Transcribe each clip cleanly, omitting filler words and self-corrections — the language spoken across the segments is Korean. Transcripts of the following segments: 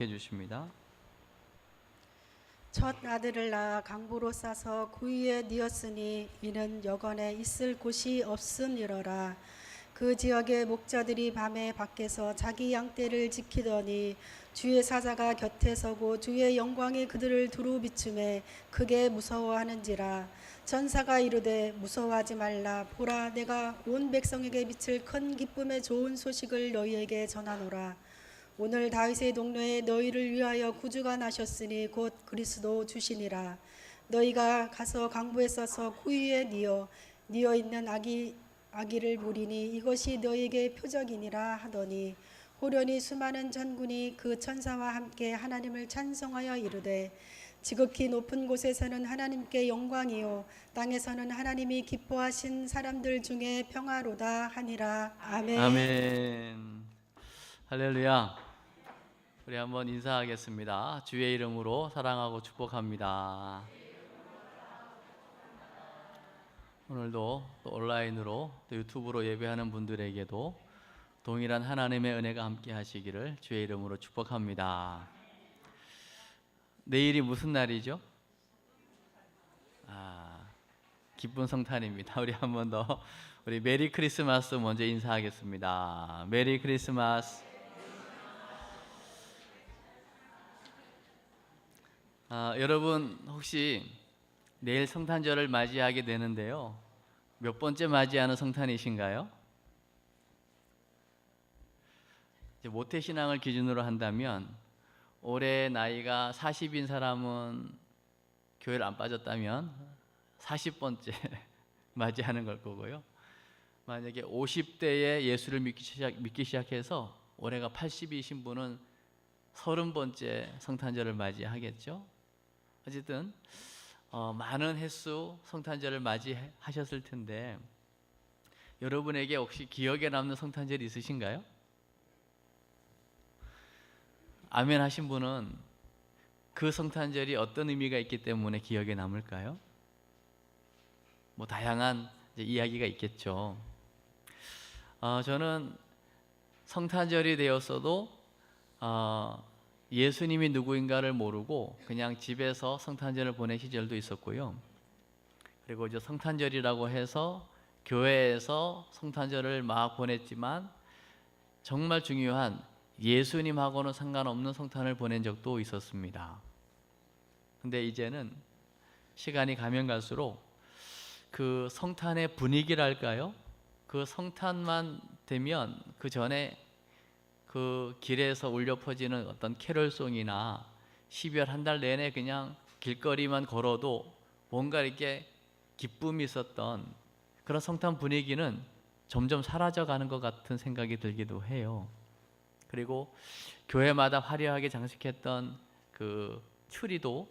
해주십니다. 첫 아들을 낳아 강보로 싸서 구유에 뉘었으니 이는 여건에 있을 곳이 없음이러라. 그 지역의 목자들이 밤에 밖에서 자기 양떼를 지키더니 주의 사자가 곁에 서고 주의 영광이 그들을 두루 비추매 크게 무서워하는지라. 전사가 이르되 무서워하지 말라. 보라, 내가 온 백성에게 비칠 큰 기쁨의 좋은 소식을 너희에게 전하노라. 오늘 다윗의 동네에 너희를 위하여 구주가 나셨으니 곧 그리스도 주시니라. 너희가 가서 강부에 써서 구유에 뉘어 있는 아기를 보리니 이것이 너희에게 표적이니라 하더니 호련히 수많은 전군이 그 천사와 함께 하나님을 찬송하여 이르되 지극히 높은 곳에서는 하나님께 영광이요 땅에서는 하나님이 기뻐하신 사람들 중에 평화로다 하니라. 아멘. 아멘. 할렐루야. 우리 한번 인사하겠습니다. 주의 이름으로 사랑하고 축복합니다. 오늘도 또 온라인으로 또 유튜브로 예배하는 분들에게도 동일한 하나님의 은혜가 함께 하시기를 주의 이름으로 축복합니다. 내일이 무슨 날이죠? 기쁜 성탄입니다. 우리 한 번 더 우리 메리 크리스마스 먼저 인사하겠습니다. 메리 크리스마스. 여러분 혹시 내일 성탄절을 맞이하게 되는데요, 몇 번째 맞이하는 성탄이신가요? 이제 모태신앙을 기준으로 한다면 올해 나이가 40인 사람은 교회를 안 빠졌다면 40번째 맞이하는 걸 거고요, 만약에 50대에 예수를 믿기 시작해서 올해가 80이신 분은 30번째 성탄절을 맞이하겠죠. 어쨌든 많은 횟수 성탄절을 맞이하셨을 텐데 여러분에게 혹시 기억에 남는 성탄절이 있으신가요? 아멘 하신 분은 그 성탄절이 어떤 의미가 있기 때문에 기억에 남을까요? 뭐 다양한 이야기가 있겠죠. 저는 성탄절이 되었어도 예수님이 누구인가를 모르고 그냥 집에서 성탄절을 보낸 시절도 있었고요. 그리고 이제 성탄절이라고 해서 교회에서 성탄절을 막 보냈지만 정말 중요한 예수님하고는 상관없는 성탄을 보낸 적도 있었습니다. 근데 이제는 시간이 가면 갈수록 그 성탄의 분위기랄까요? 그 성탄만 되면 그 전에 그 길에서 울려 퍼지는 어떤 캐럴송이나 12월 한 달 내내 그냥 길거리만 걸어도 뭔가 이렇게 기쁨이 있었던 그런 성탄 분위기는 점점 사라져가는 것 같은 생각이 들기도 해요. 그리고 교회마다 화려하게 장식했던 그 추리도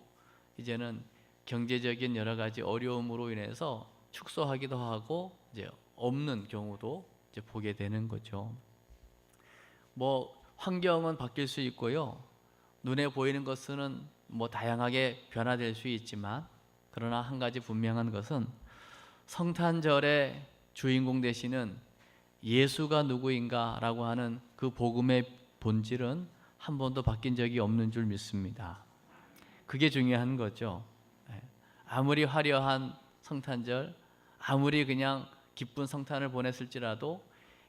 이제는 경제적인 여러 가지 어려움으로 인해서 축소하기도 하고 이제 없는 경우도 이제 보게 되는 거죠. 뭐 환경은 바뀔 수 있고요, 눈에 보이는 것은 뭐 다양하게 변화될 수 있지만 그러나 한 가지 분명한 것은 성탄절의 주인공 되시는 예수가 누구인가라고 하는 그 복음의 본질은 한 번도 바뀐 적이 없는 줄 믿습니다. 그게 중요한 거죠. 아무리 화려한 성탄절, 아무리 그냥 기쁜 성탄을 보냈을지라도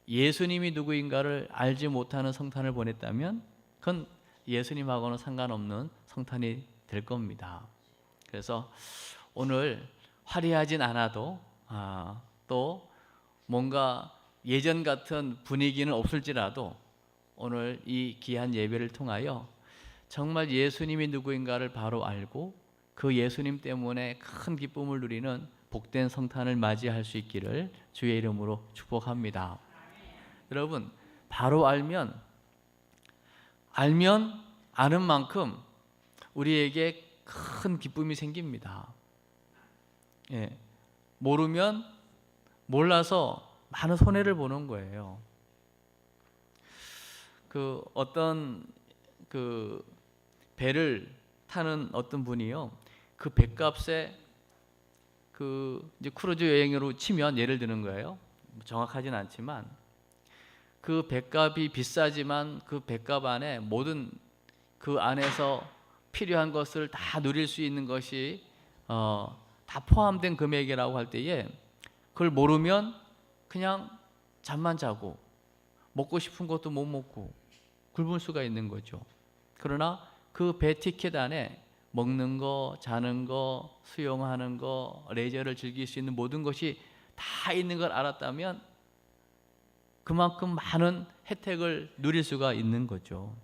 예수님이 누구인가를 알지 못하는 성탄을 보냈다면 그건 예수님하고는 상관없는 성탄이 될 겁니다. 그래서 오늘 화려하진 않아도 또 뭔가 예전 같은 분위기는 없을지라도 오늘 이 귀한 예배를 통하여 정말 예수님이 누구인가를 바로 알고 그 예수님 때문에 큰 기쁨을 누리는 복된 성탄을 맞이할 수 있기를 주의 이름으로 축복합니다. 여러분, 바로 알면 아는 만큼 우리에게 큰 기쁨이 생깁니다. 모르면 몰라서 많은 손해를 보는 거예요. 그 어떤 그 배를 타는 어떤 분이요, 그 배값에 그 이제 크루즈 여행으로 치면 예를 드는 거예요. 정확하진 않지만 그 배값이 비싸지만 그 배값 안에 모든 그 안에서 필요한 것을 다 누릴 수 있는 것이 다 포함된 금액이라고 할 때에 그걸 모르면 그냥 잠만 자고 먹고 싶은 것도 못 먹고 굶을 수가 있는 거죠. 그러나 그 배 티켓 안에 먹는 거, 자는 거, 수영하는 거, 레저를 즐길 수 있는 모든 것이 다 있는 걸 알았다면 그만큼 많은 혜택을 누릴 수가 있는 거죠.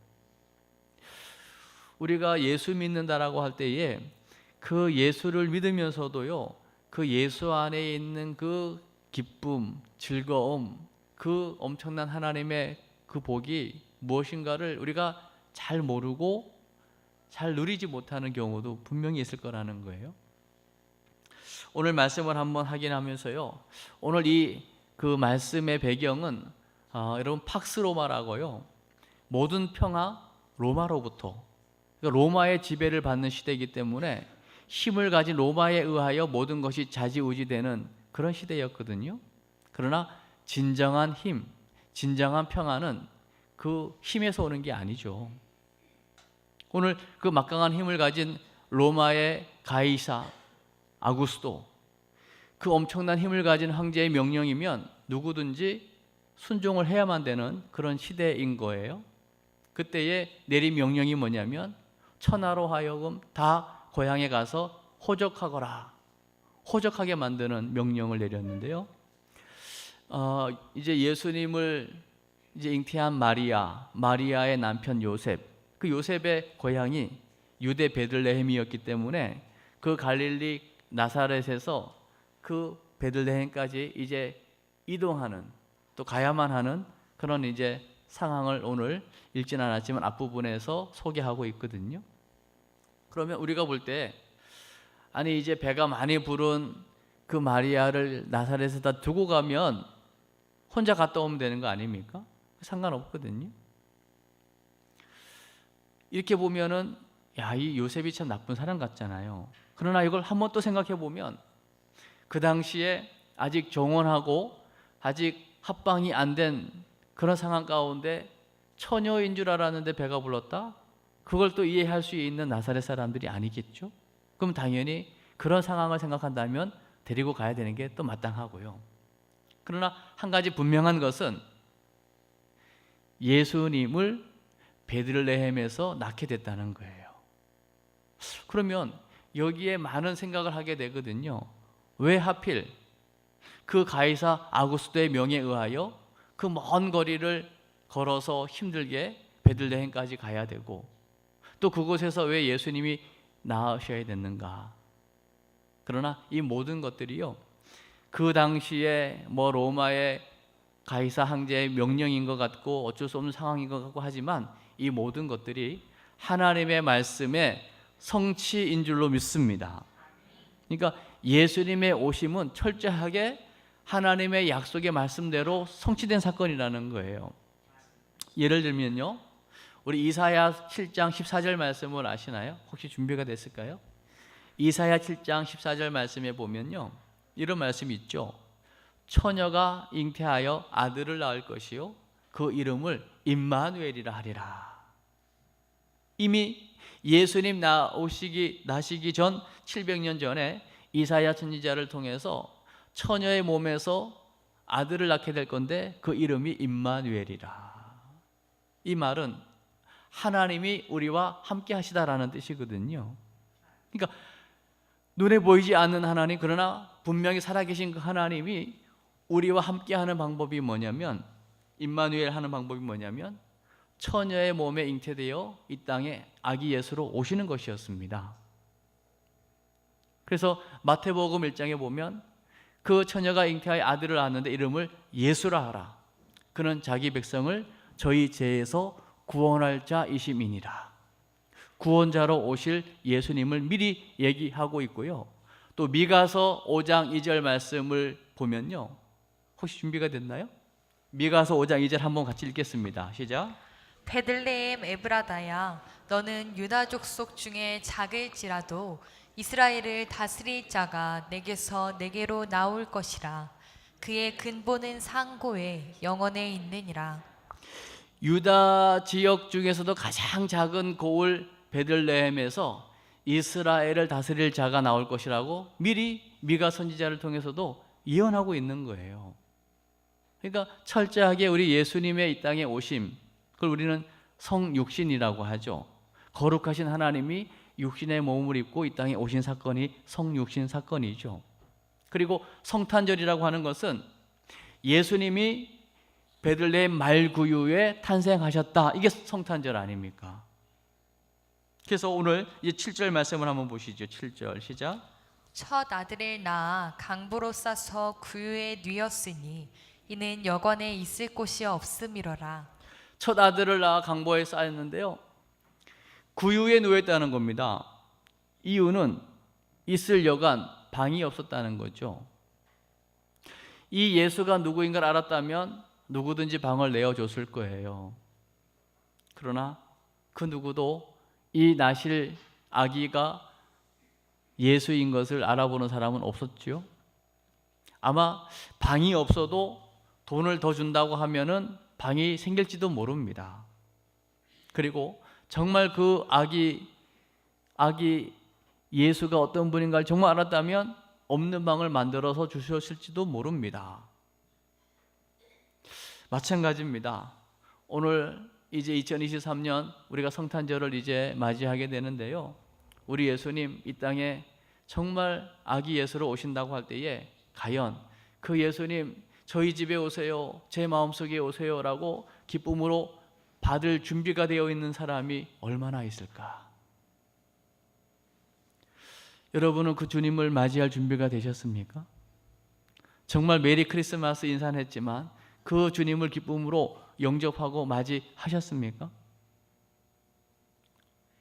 우리가 예수 믿는다라고 할 때에 그 예수를 믿으면서도요, 그 예수 안에 있는 그 기쁨, 즐거움, 그 엄청난 하나님의 그 복이 무엇인가를 우리가 잘 모르고 잘 누리지 못하는 경우도 분명히 있을 거라는 거예요. 오늘 말씀을 한번 확인하면서요, 오늘 그 말씀의 배경은 여러분 팍스 로마라고요, 모든 평화 로마로부터, 그러니까 로마의 지배를 받는 시대이기 때문에 힘을 가진 로마에 의하여 모든 것이 좌지우지되는 그런 시대였거든요. 그러나 진정한 힘, 진정한 평화는 그 힘에서 오는 게 아니죠. 오늘 그 막강한 힘을 가진 로마의 가이사 아구스도, 그 엄청난 힘을 가진 황제의 명령이면 누구든지 순종을 해야만 되는 그런 시대인 거예요. 그때의 내린 명령이 뭐냐면 천하로 하여금 다 고향에 가서 호적하거라, 호적하게 만드는 명령을 내렸는데요. 이제 예수님을 이제 잉태한 마리아의 남편 요셉, 그 요셉의 고향이 유대 베들레헴이었기 때문에 그 갈릴리 나사렛에서 그 베들레헴까지 이제 이동하는, 또 가야만 하는 그런 이제 상황을 오늘 읽진 않았지만 앞부분에서 소개하고 있거든요. 그러면 우리가 볼 때, 아니 이제 배가 많이 부른 그 마리아를 나사렛에다 두고 가면 혼자 갔다 오면 되는 거 아닙니까? 상관없거든요. 이렇게 보면은 이 요셉이 참 나쁜 사람 같잖아요. 그러나 이걸 한번 또 생각해 보면 그 당시에 아직 정혼하고 아직 합방이 안 된 그런 상황 가운데 처녀인 줄 알았는데 배가 불렀다? 그걸 또 이해할 수 있는 나사렛 사람들이 아니겠죠? 그럼 당연히 그런 상황을 생각한다면 데리고 가야 되는 게 또 마땅하고요. 그러나 한 가지 분명한 것은 예수님을 베들레헴에서 낳게 됐다는 거예요. 그러면 여기에 많은 생각을 하게 되거든요. 왜 하필 그 가이사 아구스도의 명에 의하여 그 먼 거리를 걸어서 힘들게 베들레헴까지 가야 되고, 또 그곳에서 왜 예수님이 낳으셔야 됐는가? 그러나 이 모든 것들이요, 그 당시에 뭐 로마의 가이사 황제의 명령인 것 같고 어쩔 수 없는 상황인 것 같고 하지만 이 모든 것들이 하나님의 말씀의 성취인 줄로 믿습니다. 그러니까 예수님의 오심은 철저하게 하나님의 약속의 말씀대로 성취된 사건이라는 거예요. 예를 들면요, 우리 이사야 7장 14절 말씀을 아시나요? 혹시 준비가 됐을까요? 이사야 7장 14절 말씀에 보면요, 이런 말씀이 있죠. 처녀가 잉태하여 아들을 낳을 것이요 그 이름을 임마누엘이라 하리라. 이미 예수님 나시기 전 700년 전에 이사야 선지자를 통해서 처녀의 몸에서 아들을 낳게 될 건데 그 이름이 임마누엘이라. 이 말은 하나님이 우리와 함께 하시다라는 뜻이거든요. 그러니까 눈에 보이지 않는 하나님, 그러나 분명히 살아계신 그 하나님이 우리와 함께 하는 방법이 뭐냐면, 임마누엘 하는 방법이 뭐냐면 처녀의 몸에 잉태되어 이 땅에 아기 예수로 오시는 것이었습니다. 그래서 마태복음 1장에 보면 그 처녀가 잉태하여 아들을 낳았는데 이름을 예수라 하라. 그는 자기 백성을 저희 죄에서 구원할 자이심이니라. 구원자로 오실 예수님을 미리 얘기하고 있고요. 또 미가서 5장 2절 말씀을 보면요, 혹시 준비가 됐나요? 미가서 5장 2절 한번 같이 읽겠습니다. 시작. 베들레헴 에브라다야, 너는 유다 족속 중에 작을지라도 이스라엘을 다스릴 자가 내게서 내게로 나올 것이라. 그의 근본은 상고에 영원에 있느니라. 유다 지역 중에서도 가장 작은 고을 베들레헴에서 이스라엘을 다스릴 자가 나올 것이라고 미리 미가 선지자를 통해서도 예언하고 있는 거예요. 그러니까 철저하게 우리 예수님의 이 땅에 오심, 그걸 우리는 성육신이라고 하죠. 거룩하신 하나님이 육신의 몸을 입고 이 땅에 오신 사건이 성육신 사건이죠. 그리고 성탄절이라고 하는 것은 예수님이 베들레헴 말구유에 탄생하셨다. 이게 성탄절 아닙니까? 그래서 오늘 이제 7절 말씀을 한번 보시죠. 7절 시작. 첫 아들을 낳아 강보로 싸서 구유에 뉘었으니 이는 여관에 있을 곳이 없음이로라. 첫 아들을 낳아 강보에 쌓였는데요. 구유에 누웠다는 겁니다. 이유는 있을 여관, 방이 없었다는 거죠. 이 예수가 누구인 걸 알았다면 누구든지 방을 내어줬을 거예요. 그러나 그 누구도 이 나실 아기가 예수인 것을 알아보는 사람은 없었지요. 아마 방이 없어도 돈을 더 준다고 하면은 방이 생길지도 모릅니다. 그리고 정말 그 아기 예수가 어떤 분인가를 정말 알았다면 없는 방을 만들어서 주셨을지도 모릅니다. 마찬가지입니다. 오늘 이제 2023년 우리가 성탄절을 이제 맞이하게 되는데요. 우리 예수님 이 땅에 정말 아기 예수로 오신다고 할 때에 과연 그 예수님 저희 집에 오세요, 제 마음속에 오세요라고 기쁨으로 받을 준비가 되어 있는 사람이 얼마나 있을까? 여러분은 그 주님을 맞이할 준비가 되셨습니까? 정말 메리 크리스마스 인사는 했지만 그 주님을 기쁨으로 영접하고 맞이하셨습니까?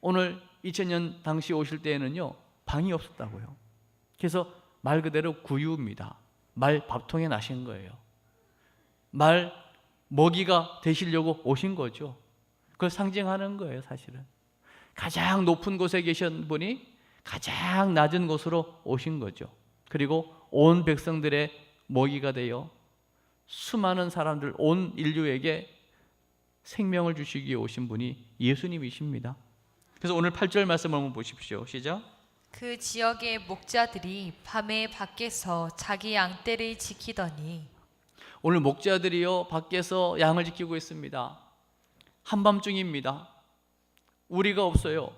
오늘 2000년 당시 오실 때에는요, 방이 없었다고요. 그래서 말 그대로 구유입니다. 말 밥통에 나신 거예요. 말 먹이가 되시려고 오신 거죠. 그걸 상징하는 거예요, 사실은. 가장 높은 곳에 계신 분이 가장 낮은 곳으로 오신 거죠. 그리고 온 백성들의 먹이가 되어 수많은 사람들, 온 인류에게 생명을 주시기 위해 오신 분이 예수님이십니다. 그래서 오늘 8절 말씀을 한번 보십시오. 시작. 그 지역의 목자들이 밤에 밖에서 자기 양떼를 지키더니. 오늘 목자들이요 밖에서 양을 지키고 있습니다. 한밤중입니다. 우리가 없어요.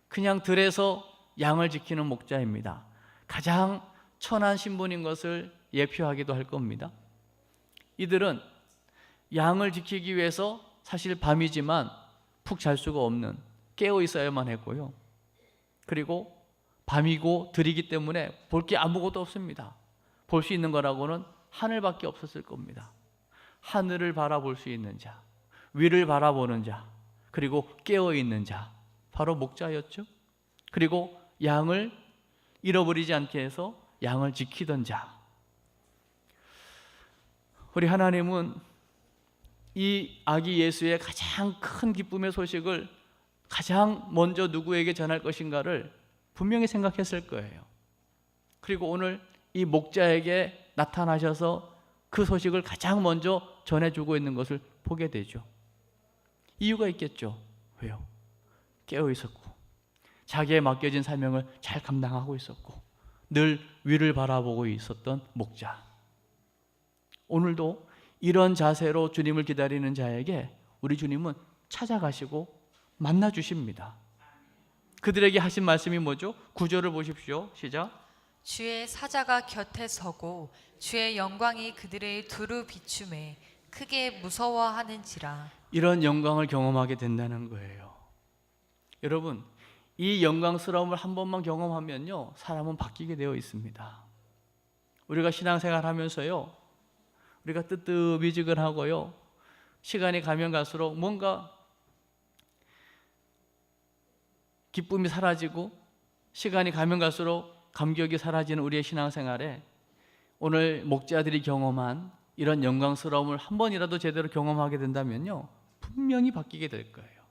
그냥 들에서 양을 지키는 목자입니다. 가장 천한 신분인 것을 예표하기도 할 겁니다. 이들은 양을 지키기 위해서 사실 밤이지만 푹 잘 수가 없는, 깨어 있어야만 했고요. 그리고 밤이고 들이기 때문에 볼 게 아무것도 없습니다. 볼 수 있는 거라고는 하늘밖에 없었을 겁니다. 하늘을 바라볼 수 있는 자, 위를 바라보는 자, 그리고 깨어 있는 자, 바로 목자였죠. 그리고 양을 잃어버리지 않게 해서 양을 지키던 자. 우리 하나님은 이 아기 예수의 가장 큰 기쁨의 소식을 가장 먼저 누구에게 전할 것인가를 분명히 생각했을 거예요. 그리고 오늘 이 목자에게 나타나셔서 그 소식을 가장 먼저 전해주고 있는 것을 보게 되죠. 이유가 있겠죠. 왜요? 깨어 있었고 자기의 맡겨진 사명을 잘 감당하고 있었고 늘 위를 바라보고 있었던 목자. 오늘도 이런 자세로 주님을 기다리는 자에게 우리 주님은 찾아가시고 만나 주십니다. 그들에게 하신 말씀이 뭐죠? 9절을 보십시오. 시작. 주의 사자가 곁에 서고 주의 영광이 그들의 두루 비춤에 크게 무서워하는지라. 이런 영광을 경험하게 된다는 거예요. 여러분, 이 영광스러움을 한 번만 경험하면요, 사람은 바뀌게 되어 있습니다. 우리가 신앙생활 하면서요, 우리가 뜨뜻미지근하고요, 시간이 가면 갈수록 뭔가 기쁨이 사라지고 시간이 가면 갈수록 감격이 사라지는 우리의 신앙생활에 오늘 목자들이 경험한 이런 영광스러움을 한 번이라도 제대로 경험하게 된다면요, 분명히 바뀌게 될 거예요.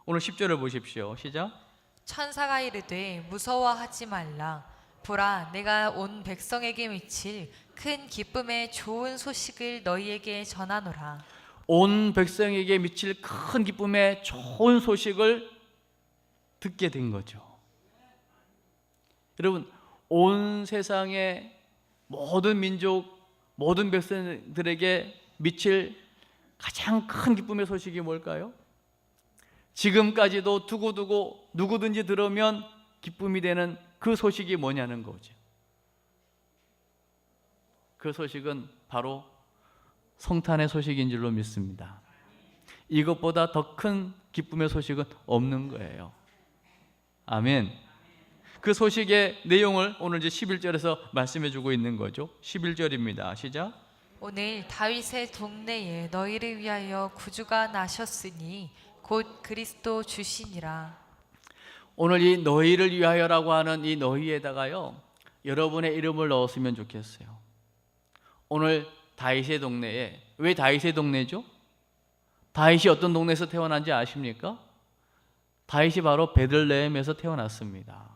오늘 10절을 보십시오. 시작. 천사가 이르되 무서워하지 말라. 보라, 내가 온 백성에게 미칠 큰 기쁨의 좋은 소식을 너희에게 전하노라. 온 백성에게 미칠 큰 기쁨의 좋은 소식을 듣게 된 거죠. 여러분, 온 세상의 모든 민족, 모든 백성들에게 미칠 가장 큰 기쁨의 소식이 뭘까요? 지금까지도 두고두고 누구든지 들으면 기쁨이 되는 그 소식이 뭐냐는 거죠. 그 소식은 바로 성탄의 소식인 줄로 믿습니다. 이것보다 더 큰 기쁨의 소식은 없는 거예요. 아멘. 그 소식의 내용을 오늘 이제 11절에서 말씀해 주고 있는 거죠. 11절입니다. 시작. 오늘 다윗의 동네에 너희를 위하여 구주가 나셨으니 곧 그리스도 주시니라. 오늘 이 너희를 위하여라고 하는 이 너희에다가요, 여러분의 이름을 넣었으면 좋겠어요. 오늘 다윗의 동네에, 왜 다윗의 동네죠? 다윗이 어떤 동네에서 태어난지 아십니까? 다윗이 바로 베들레헴에서 태어났습니다.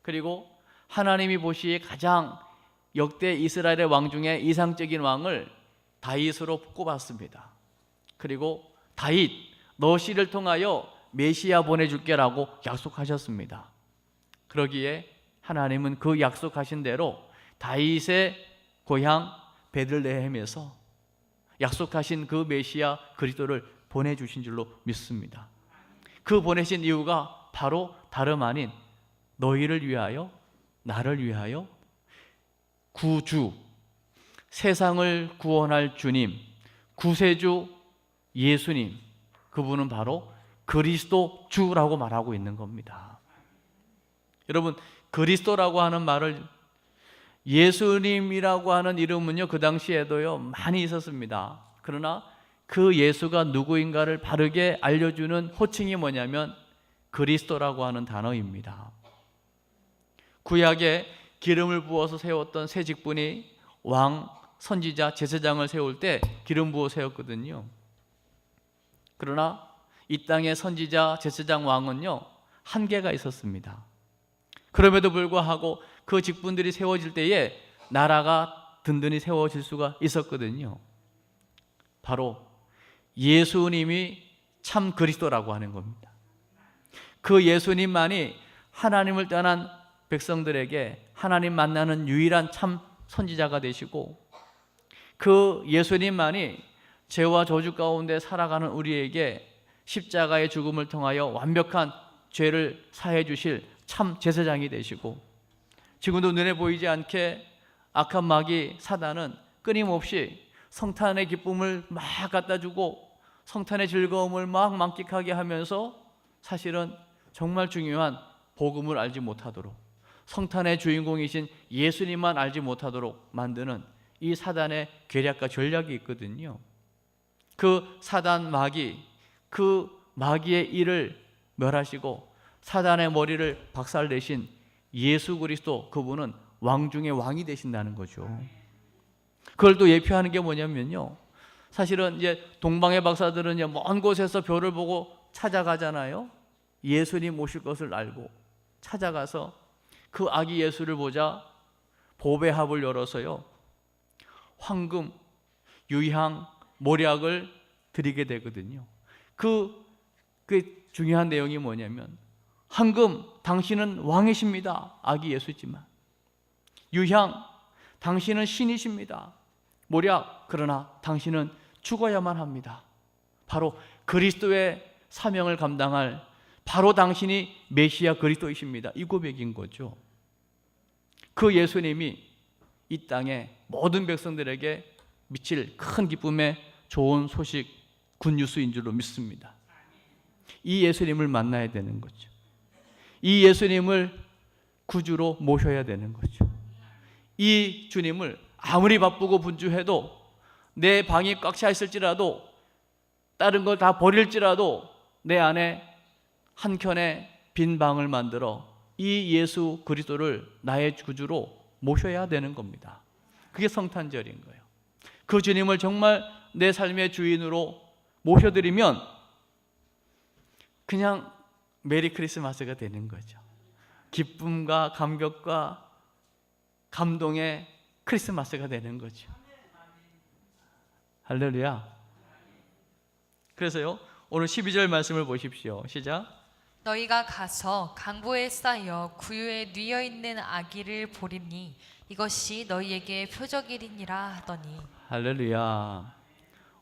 그리고 하나님이 보시기에 가장 역대 이스라엘의 왕 중에 이상적인 왕을 다윗으로 꼽았습니다. 그리고 다윗, 너 씨를 통하여 메시아 보내줄게라고 약속하셨습니다. 그러기에 하나님은 그 약속하신 대로 다윗의 고향 베들레헴에서 약속하신 그 메시아 그리스도를 보내주신 줄로 믿습니다. 그 보내신 이유가 바로 다름 아닌 너희를 위하여, 나를 위하여 구주, 세상을 구원할 주님, 구세주 예수님, 그분은 바로 그리스도 주라고 말하고 있는 겁니다. 여러분, 그리스도라고 하는 말을, 예수님이라고 하는 이름은요, 그 당시에도요 많이 있었습니다. 그러나 그 예수가 누구인가를 바르게 알려주는 호칭이 뭐냐면 그리스도라고 하는 단어입니다. 구약에 기름을 부어서 세웠던 새 직분이 왕, 선지자, 제사장을 세울 때 기름 부어 세웠거든요. 그러나 이 땅의 선지자, 제사장, 왕은요 한계가 있었습니다. 그럼에도 불구하고 그 직분들이 세워질 때에 나라가 든든히 세워질 수가 있었거든요. 바로 예수님이 참 그리스도라고 하는 겁니다. 그 예수님만이 하나님을 떠난 백성들에게 하나님 만나는 유일한 참 선지자가 되시고, 그 예수님만이 죄와 저주 가운데 살아가는 우리에게 십자가의 죽음을 통하여 완벽한 죄를 사해 주실 참 제사장이 되시고, 지금도 눈에 보이지 않게 악한 마귀 사단은 끊임없이 성탄의 기쁨을 막 갖다 주고 성탄의 즐거움을 막 만끽하게 하면서 사실은 정말 중요한 복음을 알지 못하도록, 성탄의 주인공이신 예수님만 알지 못하도록 만드는 이 사단의 계략과 전략이 있거든요. 그 사단 마귀, 그 마귀의 일을 멸하시고 사단의 머리를 박살내신 예수 그리스도, 그분은 왕 중에 왕이 되신다는 거죠. 그걸 또 예표하는 게 뭐냐면요, 사실은 이제 동방의 박사들은 이제 먼 곳에서 별을 보고 찾아가잖아요. 예수님 오실 것을 알고 찾아가서 그 아기 예수를 보자 보배합을 열어서요 황금, 유향, 모략을 드리게 되거든요. 그 중요한 내용이 뭐냐면, 황금, 당신은 왕이십니다. 아기 예수지만. 유향, 당신은 신이십니다. 모략, 그러나 당신은 죽어야만 합니다. 바로 그리스도의 사명을 감당할 바로 당신이 메시아 그리스도이십니다. 이 고백인 거죠. 그 예수님이 이 땅의 모든 백성들에게 미칠 큰 기쁨의 좋은 소식, 굿뉴스인 줄로 믿습니다. 이 예수님을 만나야 되는 거죠. 이 예수님을 구주로 모셔야 되는 거죠. 이 주님을 아무리 바쁘고 분주해도, 내 방이 꽉 차 있을지라도, 다른 걸 다 버릴지라도 내 안에 한 켠에 빈 방을 만들어 이 예수 그리스도를 나의 구주로 모셔야 되는 겁니다. 그게 성탄절인 거예요. 그 주님을 정말 내 삶의 주인으로 모셔드리면 그냥 메리 크리스마스가 되는 거죠. 기쁨과 감격과 감동의 크리스마스가 되는 거죠. 할렐루야. 그래서요, 오늘 12절 말씀을 보십시오. 시작. 너희가 가서 강보에 쌓여 구유에 뉘어 있는 아기를 보리니 이것이 너희에게 표적이리니라 하더니. 할렐루야.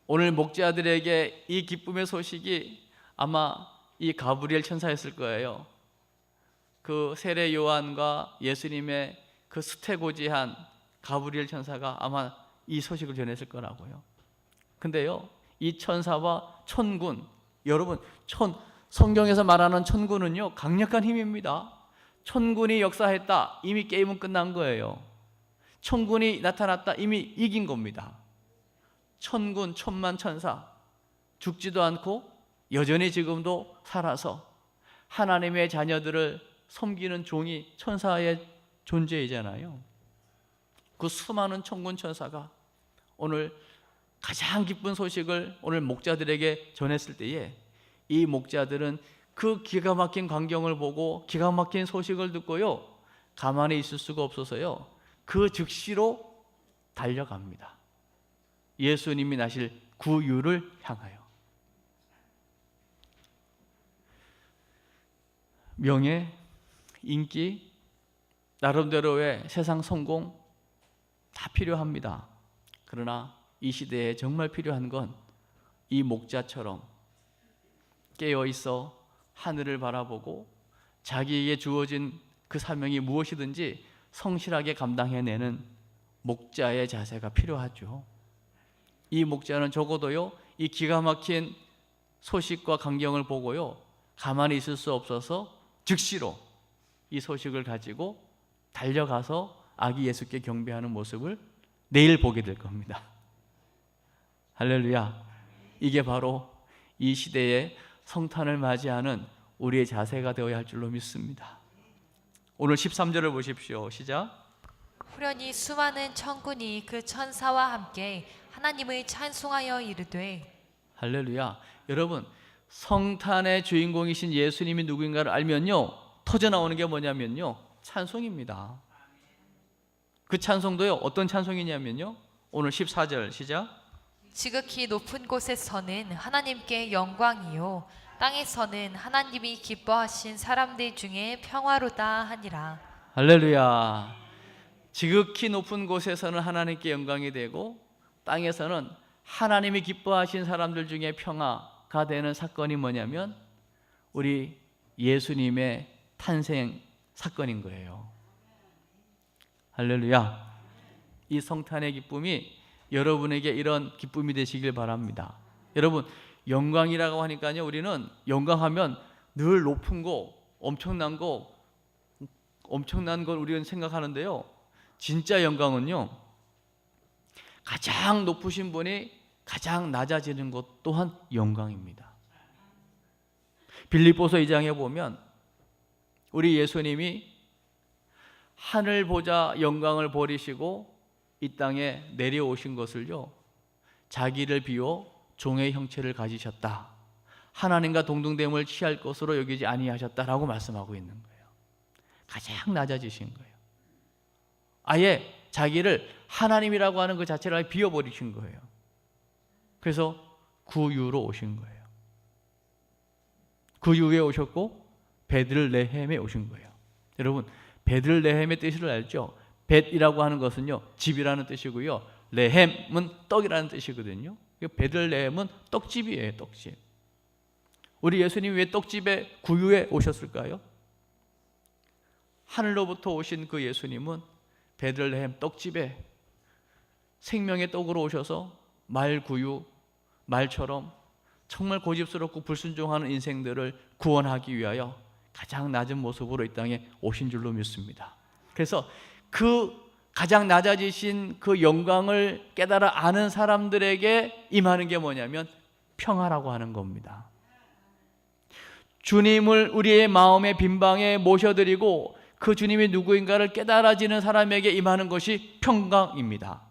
오늘 목자들에게 이 기쁨의 소식이 아마 이 가브리엘 천사였을 거예요. 그 세례 요한과 예수님의 그 수태고지한 가브리엘 천사가 아마 이 소식을 전했을 거라고요. 근데요, 이 천사와 천군, 여러분, 성경에서 말하는 천군은요, 강력한 힘입니다. 천군이 역사했다, 이미 게임은 끝난 거예요. 천군이 나타났다, 이미 이긴 겁니다. 천군, 천만 천사, 죽지도 않고 여전히 지금도 살아서 하나님의 자녀들을 섬기는 종이 천사의 존재이잖아요. 그 수많은 천군 천사가 오늘 가장 기쁜 소식을 오늘 목자들에게 전했을 때에 이 목자들은 그 기가 막힌 광경을 보고 기가 막힌 소식을 듣고요, 가만히 있을 수가 없어서요, 그 즉시로 달려갑니다. 예수님이 나실 구유를 향하여. 명예, 인기, 나름대로의 세상 성공 다 필요합니다. 그러나 이 시대에 정말 필요한 건 이 목자처럼 깨어 있어 하늘을 바라보고 자기에게 주어진 그 사명이 무엇이든지 성실하게 감당해내는 목자의 자세가 필요하죠. 이 목자는 적어도요, 이 기가 막힌 소식과 광경을 보고요, 가만히 있을 수 없어서 즉시로 이 소식을 가지고 달려가서 아기 예수께 경배하는 모습을 내일 보게 될 겁니다. 할렐루야. 이게 바로 이 시대에 성탄을 맞이하는 우리의 자세가 되어야 할 줄로 믿습니다. 오늘 13절을 보십시오. 시작. 후련히 수많은 천군이 그 천사와 함께 하나님을 찬송하여 이르되. 할렐루야. 여러분, 성탄의 주인공이신 예수님이 누구인가를 알면요, 터져나오는 게 뭐냐면요, 찬송입니다. 그 찬송도요, 어떤 찬송이냐면요, 오늘 14절 시작. 지극히 높은 곳에서는 하나님께 영광이요 땅에서는 하나님이 기뻐하신 사람들 중에 평화로다 하니라. 할렐루야. 지극히 높은 곳에서는 하나님께 영광이 되고 땅에서는 하나님이 기뻐하신 사람들 중에 평화가 되는 사건이 뭐냐면 우리 예수님의 탄생 사건인 거예요. 할렐루야. 이 성탄의 기쁨이 여러분에게 이런 기쁨이 되시길 바랍니다. 여러분, 영광이라고 하니까요, 우리는 영광하면 늘 높은 거, 엄청난 걸 우리는 생각하는데요, 진짜 영광은요, 가장 높으신 분이 가장 낮아지는 것 또한 영광입니다. 빌립보서 2장에 보면 우리 예수님이 하늘 보자 영광을 버리시고 이 땅에 내려오신 것을요, 자기를 비워 종의 형체를 가지셨다, 하나님과 동등됨을 취할 것으로 여기지 아니하셨다라고 말씀하고 있는 거예요. 가장 낮아지신 거예요. 아예 자기를 하나님이라고 하는 그 자체를 비워버리신 거예요. 그래서 구유로 오신 거예요. 구유에 오셨고 베들레헴에 오신 거예요. 여러분, 베들레헴의 뜻을 알죠? 벳이라고 하는 것은요, 집이라는 뜻이고요, 레헴은 떡이라는 뜻이거든요. 베들레헴은 떡집이에요. 떡집. 우리 예수님이 왜 떡집에 구유에 오셨을까요? 하늘로부터 오신 그 예수님은 베들레헴 떡집에 생명의 떡으로 오셔서 말구유, 말처럼 정말 고집스럽고 불순종하는 인생들을 구원하기 위하여 가장 낮은 모습으로 이 땅에 오신 줄로 믿습니다. 그래서 그 가장 낮아지신 그 영광을 깨달아 아는 사람들에게 임하는 게 뭐냐면 평화라고 하는 겁니다. 주님을 우리의 마음의 빈방에 모셔드리고 그 주님이 누구인가를 깨달아지는 사람에게 임하는 것이 평강입니다.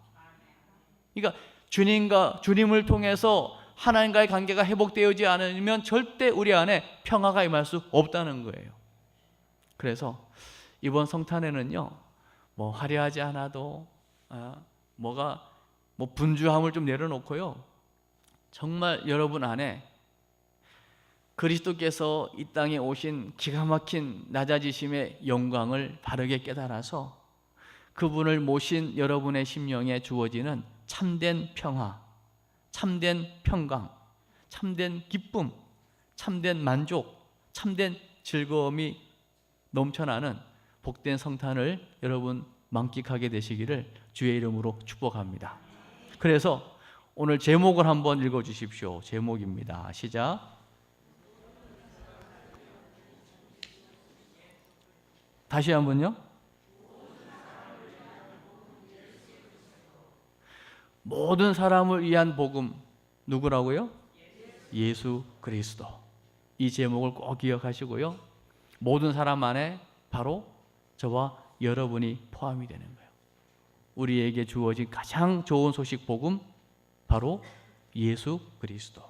그러니까 주님을 통해서 하나님과의 관계가 회복되지 않으면 절대 우리 안에 평화가 임할 수 없다는 거예요. 그래서 이번 성탄에는요, 뭐 화려하지 않아도 분주함을 좀 내려놓고요, 정말 여러분 안에 그리스도께서 이 땅에 오신 기가 막힌 낮아지심의 영광을 바르게 깨달아서 그분을 모신 여러분의 심령에 주어지는 참된 평화, 참된 평강, 참된 기쁨, 참된 만족, 참된 즐거움이 넘쳐나는 복된 성탄을 여러분 만끽하게 되시기를 주의 이름으로 축복합니다. 그래서 오늘 제목을 한번 읽어 주십시오. 제목입니다. 시작. 다시 한번요. 모든 사람을 위한 복음. 누구라고요? 예수 그리스도. 이 제목을 꼭 기억하시고요. 모든 사람 안에 바로 저와 여러분이 포함이 되는 거예요. 우리에게 주어진 가장 좋은 소식 복음, 바로 예수 그리스도.